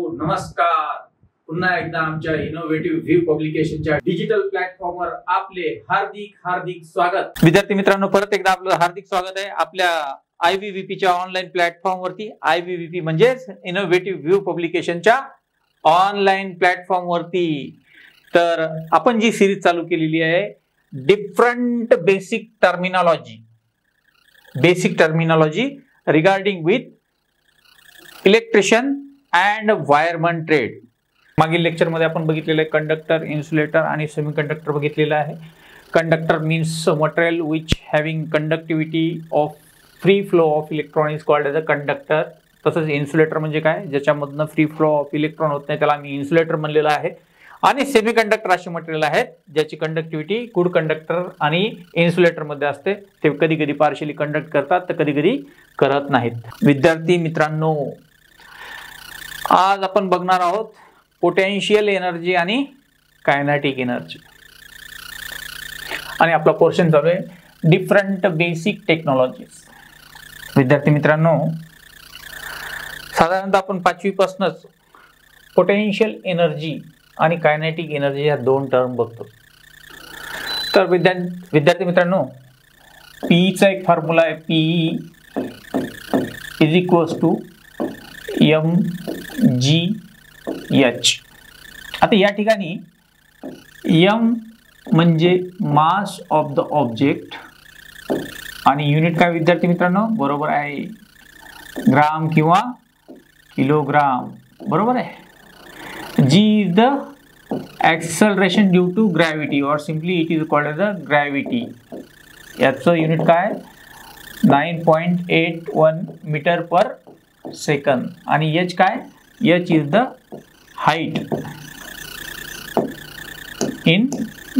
नमस्कार. पुन्हा एकदा आमच्या इनोव्हेटिव्ह व्ह्यू पब्लिकेशनच्या डिजिटल प्लॅटफॉर्मवर आपले हार्दिक स्वागत. विद्यार्थी मित्रांनो, परत एकदा आपलं हार्दिक स्वागत आहे आपल्या IVVPच्या ऑनलाईन प्लॅटफॉर्मवरती. IVVP म्हणजेच इनोव्हेटिव्ह व्ह्यू पब्लिकेशनच्या ऑनलाईन प्लॅटफॉर्मवरती. तर आपण जी सिरीज चालू केलेली आहे, different basic terminology regarding with electrician and wireman trade. मागील लेक्चर मध्ये आपण बघितलेले कंडक्टर, इन्सुलेटर आणि सेमीकंडक्टर बघितलेलं आहे. Conductor means material which having conductivity of free flow of electron is called as a conductor. तसंच इन्सुलेटर म्हणजे काय, ज्याच्यामधनं फ्री फ्लो ऑफ इलेक्ट्रॉन होत नाही त्याला आम्ही इन्सुलेटर म्हणलेलं आहे. आणि सेमीकंडक्टर असे मटेरियल आहेत ज्याची कंडक्टिव्हिटी गुड कंडक्टर आणि इन्सुलेटर मध्ये असते. ते कधी कधी पार्शियली कंडक्ट करतात तर कधी कधी करत नाहीत. विद्यार्थी मित्रांनो, आज आपण बघणार आहोत पोटेन्शियल एनर्जी आणि कायनेटिक एनर्जी. आणि आपला पोर्शन चालू आहे डिफरंट बेसिक टेक्नॉलॉजीज. विद्यार्थी मित्रांनो, साधारणतः आपण 5वी पासूनच पोटेन्शियल एनर्जी आणि कायनेटिक एनर्जी या दोन टर्म बघतो. तर विद्यार्थी मित्रांनो, पीचा एक फॉर्म्युला आहे, P is equals to mgh. आता या ठिकाणी m म्हणजे मास ऑफ द ऑब्जेक्ट आणि युनिट काय विद्यार्थी मित्रांनो, बरोबर आहे ग्राम किंवा किलोग्राम, बरोबर आहे. g is the acceleration due to gravity or simply it is called as a gravity. याचं युनिट काय, 9.81 मीटर पर सेकंद. आणि h काय, h is the height in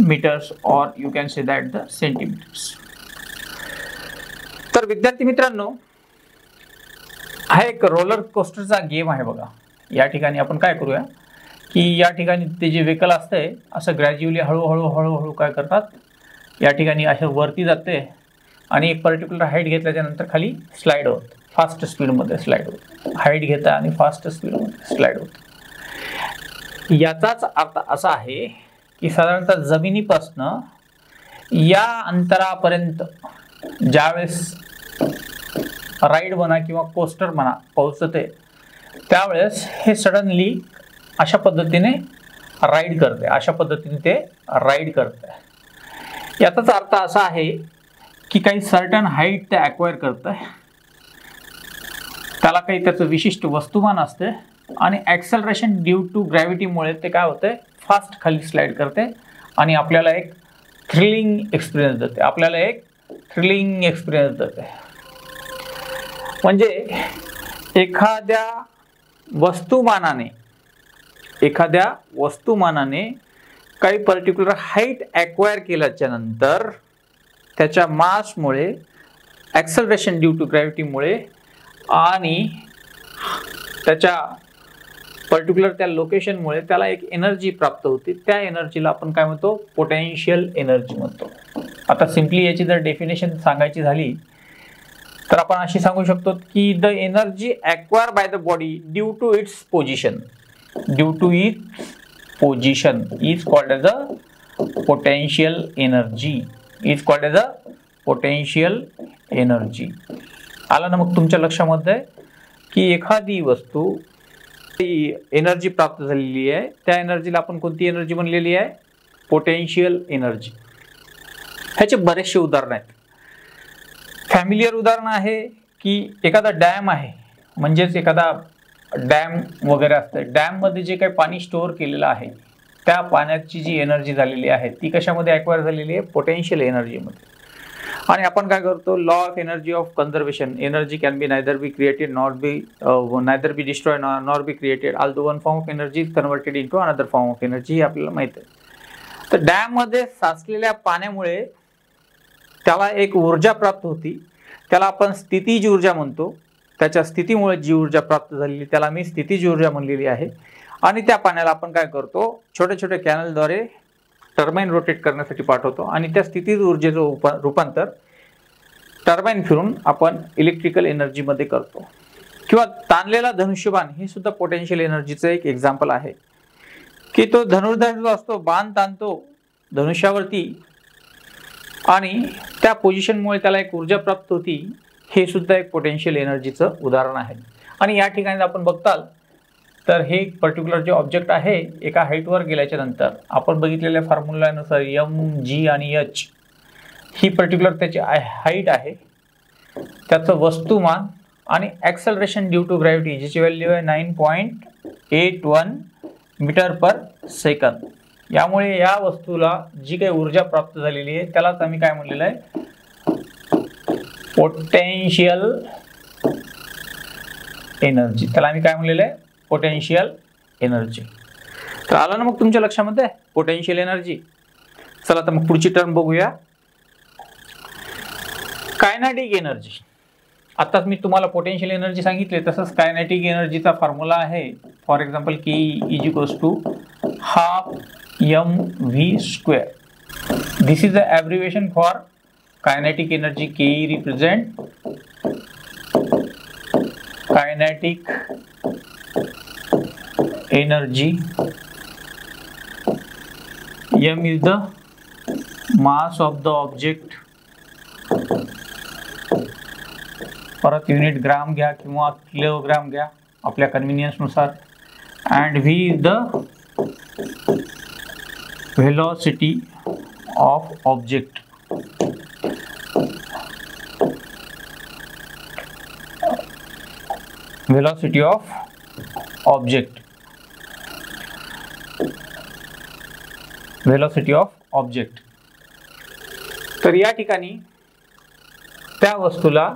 metres और you can say that the centimetres. तर विद्यार्थी मित्रांनो, हा एक रोलर कोस्टरचा गेम आहे बघा. या ठिकाणी आपण काय करूया की या ठिकाणी ते जे व्हेकल असते असं ग्रॅज्युअली हळूहळू काय करतात, या ठिकाणी असं वरती जाते आणि एक पर्टिक्युलर हाईट घेतल्याच्या नंतर खाली स्लाइड होत, फास्ट स्पीडमध्ये स्लाइड होत. हाईट घेता आणि फास्ट स्पीडमध्ये स्लाइड होत. याचाच अर्थ असा आहे की साधारणतः जमिनीपासनं या अंतरापर्यंत ज्यावेळेस राईड म्हणा किंवा कोस्टर म्हणा पोहोचते, त्यावेळेस हे सडनली अशा पद्धतीने राईड करते, अशा पद्धतीने ते राईड करते. याचाच अर्थ असा आहे की काही सर्टन हाईट ते ॲक्वायर करतं, त्याला काही त्याचं विशिष्ट वस्तुमान असते आणि ॲक्सेलरेशन ड्यू टू ग्रॅव्हिटीमुळे ते काय होते, फास्ट खाली स्लाइड करते आणि आपल्याला एक थ्रिलिंग एक्सपिरियन्स देते. म्हणजे एखाद्या वस्तुमानाने काही पर्टिक्युलर हाईट ॲक्वायर केल्याच्या नंतर त्याच्या मासमुळे, ॲक्सेलरेशन ड्यू टू ग्रॅव्हिटीमुळे आणि त्याच्या पर्टिक्युलर त्या लोकेशनमुळे त्याला एक एनर्जी प्राप्त होते. त्या एनर्जीला आपण काय म्हणतो, पोटेन्शियल एनर्जी म्हणतो. आता सिम्पली याची जर डेफिनेशन सांगायची झाली तर आपण अशी सांगू शकतो की the energy acquire by the body due to its position is called as a potential energy. आला ना मग तुमच्या लक्षामध्ये की एखादी वस्तू एनर्जी प्राप्त झालेली आहे, त्या एनर्जीला आपण कोणती एनर्जी म्हणलेली आहे, पोटेन्शियल एनर्जी. ह्याचे बरेचसे उदाहरण आहेत. फॅमिलियर उदाहरण आहे की एखादा डॅम आहे, म्हणजेच एखादा डॅम वगैरे असते, डॅममध्ये जे काही पाणी स्टोअर केलेलं आहे त्या पाण्याची जी एनर्जी झालेली आहे ती कशामध्ये ॲक्वायर झालेली आहे, पोटेन्शियल एनर्जीमध्ये. आणि आपण काय करतो, law of energy of conservation, energy can be neither be created neither be destroy nor be created, although one form of energy is converted into another form of energy, हे आपल्याला माहिती आहे. तर डॅममध्ये साचलेल्या पाण्यामुळे त्याला एक ऊर्जा प्राप्त होती, त्याला आपण स्थितीज ऊर्जा म्हणतो. त्याच्या स्थितीमुळे जी ऊर्जा प्राप्त झालेली त्याला मी स्थितीज ऊर्जा म्हणलेली आहे. आणि त्या पाण्याला आपण काय करतो, छोट्या छोट्या कॅनलद्वारे टर्बाइन रोटेट करण्यासाठी पाठवतो आणि त्या स्थितीज ऊर्जेचं रूपांतर टर्बाइन फिरून आपण इलेक्ट्रिकल एनर्जी मध्ये करतो. किंवा ताणलेला धनुष्यबाण हे सुद्धा पोटेन्शियल एनर्जीचं एक एक्झाम्पल आहे, की तो धनुर्धर जो असतो बाण ताणतो धनुष्यावरती आणि त्या पोझिशनमुळे त्याला एक ऊर्जा प्राप्त होती, हे सुद्धा एक पोटेन्शियल एनर्जीचं उदाहरण आहे. आणि या ठिकाणी आपण बघताल तर हे पर्टिक्युलर जे ऑब्जेक्ट आहे एका हाईटवर गेल्याच्या नंतर आपण बघितलेल्या फॉर्म्युलानुसार mg आणि h ही पर्टिक्युलर त्याची हाईट आहे, त्याचं वस्तुमान आणि ॲक्सेलरेशन ड्यू टू ग्रॅव्हिटी ज्याची व्हॅल्यू आहे 9.81 मीटर पर सेकंद. यामुळे या वस्तूला जी काही ऊर्जा प्राप्त झालेली आहे त्यालाच आम्ही काय म्हणलेलं आहे, पोटेन्शियल एनर्जी. त्याला आम्ही काय म्हणलेलं आहे, पोटेन्शियल एनर्जी. तर आलं ना मग तुमच्या लक्षामध्ये पोटेन्शियल एनर्जी. चला तर मग पुढची टर्म बघूया, कायनेटिक एनर्जी. आताच मी तुम्हाला पोटेन्शियल एनर्जी सांगितले, तसंच कायनेटिक एनर्जीचा फॉर्म्युला आहे. For example K is equals to half mv². This is the abbreviation for kinetic energy. K represent kinetic energy, m is the mass of the object. परत unit gram घ्या किंवा kilogram घ्या आपल्या कन्व्हिनियन्सनुसार. And v is the velocity of object. Velocity of object. Velocity of object. तर या ठिकाणी त्या वस्तूला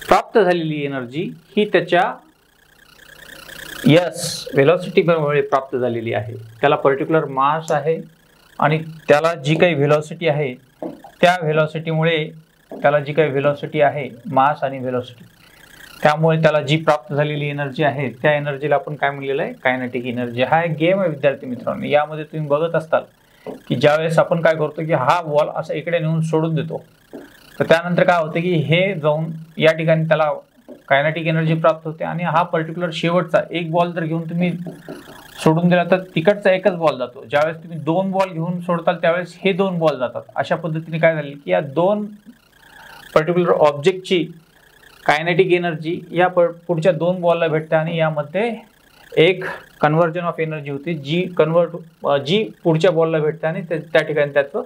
प्राप्त झालेली एनर्जी ही त्याच्या व्हेलॉसिटी मुळे प्राप्त झालेली आहे. त्याला पर्टिक्युलर मास आहे आणि त्याला जी काही व्हेलॉसिटी आहे त्या व्हेलॉसिटीमुळे त्याला जी काही व्हेलॉसिटी आहे मास आणि व्हेलॉसिटी, त्यामुळे त्याला जी प्राप्त झालेली एनर्जी आहे त्या एनर्जीला आपण काय म्हणलेलं आहे, कायनेटिक एनर्जी. हा एक गेम आहे विद्यार्थी मित्रांनो. यामध्ये तुम्ही बघत असताल की ज्यावेळेस आपण काय करतो की हा बॉल असा इकडे नेऊन सोडून देतो, तर त्यानंतर काय होते की हे जाऊन या ठिकाणी त्याला कायनेटिक एनर्जी प्राप्त होते. आणि हा पर्टिक्युलर शेवटचा एक बॉल जर घेऊन तुम्ही सोडून दिला तर तिकडचा एकच बॉल जातो. ज्यावेळेस तुम्ही 2 बॉल घेऊन सोडताल त्यावेळेस हे 2 बॉल जातात. अशा पद्धतीने काय झाले की या 2 पर्टिक्युलर ऑब्जेक्टची कायनेटिक एनर्जी या पुढच्या 2 बॉलला भेटते आणि यामध्ये एक कन्व्हर्जन ऑफ एनर्जी होती जी पुढच्या बॉलला भेटते आणि त्या ठिकाणी त्याचं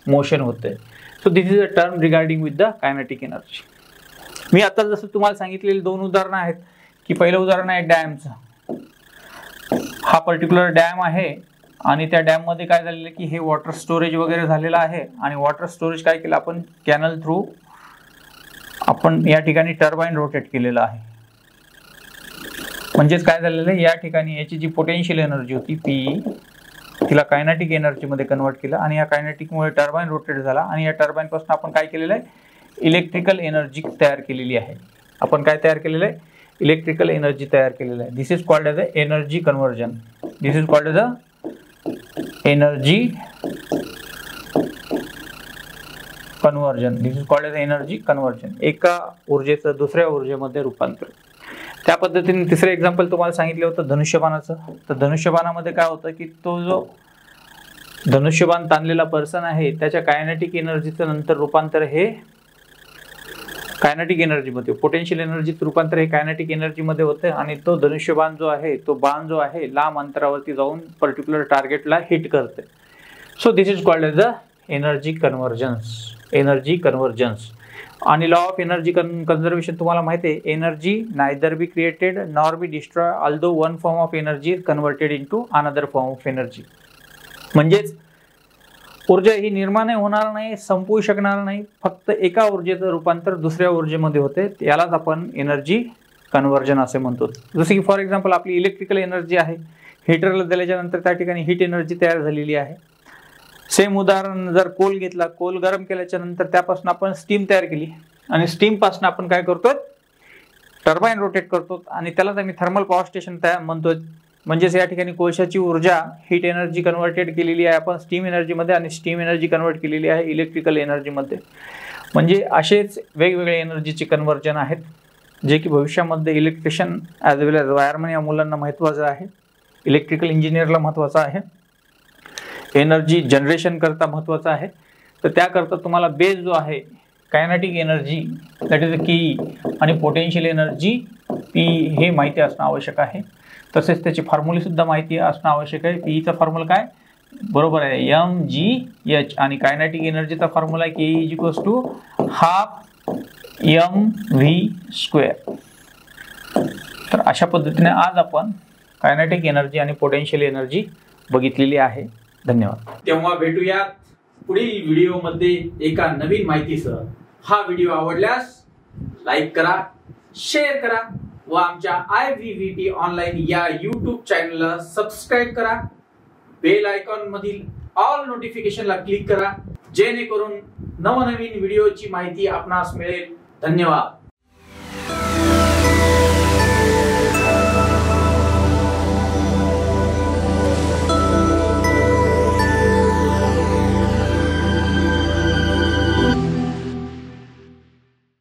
मोशन होते. So this is a term regarding with the kinetic energy. मी आता जसं तुम्हाला सांगितलेली 2 उदाहरणं आहेत की पहिलं उदाहरण आहे डॅमचं. हा पर्टिक्युलर डॅम आहे आणि त्या डॅममध्ये काय झालेलं की हे वॉटर स्टोरेज वगैरे झालेलं आहे आणि वॉटर स्टोरेज काय केलं आपण कॅनल थ्रू आपण या ठिकाणी टर्बाईन रोटेट केलेलं आहे. म्हणजेच काय झालेलं आहे या ठिकाणी याची जी पोटेन्शियल एनर्जी होती पी तिला कायनेटिक एनर्जीमध्ये कन्वर्ट केलं आणि या कायनेटिकमुळे टर्बाईन रोटेट झाला आणि या टर्बाईनपासून आपण काय केलेलं आहे, इलेक्ट्रिकल एनर्जी तयार केलेली आहे. आपण काय तयार केलेलं आहे, इलेक्ट्रिकल एनर्जी तयार केलेलं आहे. This is called as a energy conversion. This is called as a energy conversion. This is called as energy conversion. एका ऊर्जेचं दुसऱ्या ऊर्जेमध्ये रूपांतर. त्या पद्धतीने तिसरं एक्झाम्पल तुम्हाला सांगितलं होतं धनुष्यबाणाचं. तर धनुष्यबाणामध्ये काय होतं की तो जो धनुष्यबाण ताणलेला पर्सन आहे त्याच्या कायनेटिक एनर्जीचं नंतर रूपांतर हे कायनेटिक एनर्जीमध्ये, पोटेन्शियल एनर्जीचं रूपांतर हे कायनेटिक एनर्जीमध्ये होतं आणि तो धनुष्यबाण जो आहे तो बाण जो आहे लांब अंतरावरती जाऊन पर्टिक्युलर टार्गेटला हिट करते. So this is called as a energy convergence. Energy convergence. आणि लॉ ऑफ एनर्जी कन्झर्वेशन तुम्हाला माहिती आहे, energy neither be created nor be destroy although one form of energy is converted into another form of energy. म्हणजेच ऊर्जा ही निर्माण होणार नाही, संपू शकणार नाही, फक्त एका ऊर्जेचं रूपांतर दुसऱ्या ऊर्जेमध्ये होते. यालाच आपण एनर्जी कन्व्हर्जन असे म्हणतो. जसे की फॉर एक्झाम्पल आपली इलेक्ट्रिकल एनर्जी आहे, हीटरला दिल्याच्या नंतर त्या ठिकाणी हीट एनर्जी तयार झालेली आहे. सेम उदाहरण जर कोल घेतला, कोल गरम केल्याच्या नंतर त्यापासून आपण स्टीम तयार केली आणि स्टीम पासून आपण काय करतो, टर्बाईन रोटेट करतो आणि त्यालाच आम्ही थर्मल पॉवर स्टेशन तयार म्हणतो. म्हणजेच या ठिकाणी कोळशाची ऊर्जा हीट एनर्जी कन्वर्टेड केलेली आहे आपण स्टीम एनर्जीमध्ये आणि स्टीम एनर्जी कन्वर्ट केलेली आहे इलेक्ट्रिकल एनर्जीमध्ये. म्हणजे असेच वेगवेगळे एनर्जीचे कन्वर्जन आहेत. जे की भविष्यामध्ये इलेक्ट्रिशियन ॲज वेल ॲज वायरमन या मुलांना महत्त्वाचं आहे, इलेक्ट्रिकल इंजिनियरला महत्त्वाचं आहे, एनर्जी जनरेशन करता महत्त्वाचं आहे. तर त्याकरता तुम्हाला बेस जो आहे कायनेटिक एनर्जी दॅट इज की आणि पोटेन्शियल एनर्जी पी हे माहिती असणं आवश्यक आहे. तसेच त्याची फॉर्म्युलासुद्धा माहिती असणं आवश्यक आहे. पीचा फॉर्म्युला काय बरोबर आहे mgh आणि कायनेटिक एनर्जीचा फॉर्म्युला आहे K is equals to half mv². तर अशा पद्धतीने आज आपण कायनेटिक एनर्जी आणि पोटेन्शियल एनर्जी बघितलेली आहे. धन्यवाद. तेव्हा भेटूया पुढील व्हिडिओमध्ये एका नवीन माहितीसह. हा व्हिडिओ आवडल्यास लाईक करा, शेअर करा व आमच्या IVVT ऑनलाईन या YouTube चॅनलला सबस्क्राईब करा. बेल आयकॉन मधील ऑल नोटिफिकेशनला क्लिक करा जेणेकरून नवनवीन व्हिडिओची माहिती आपणास मिळेल. धन्यवाद.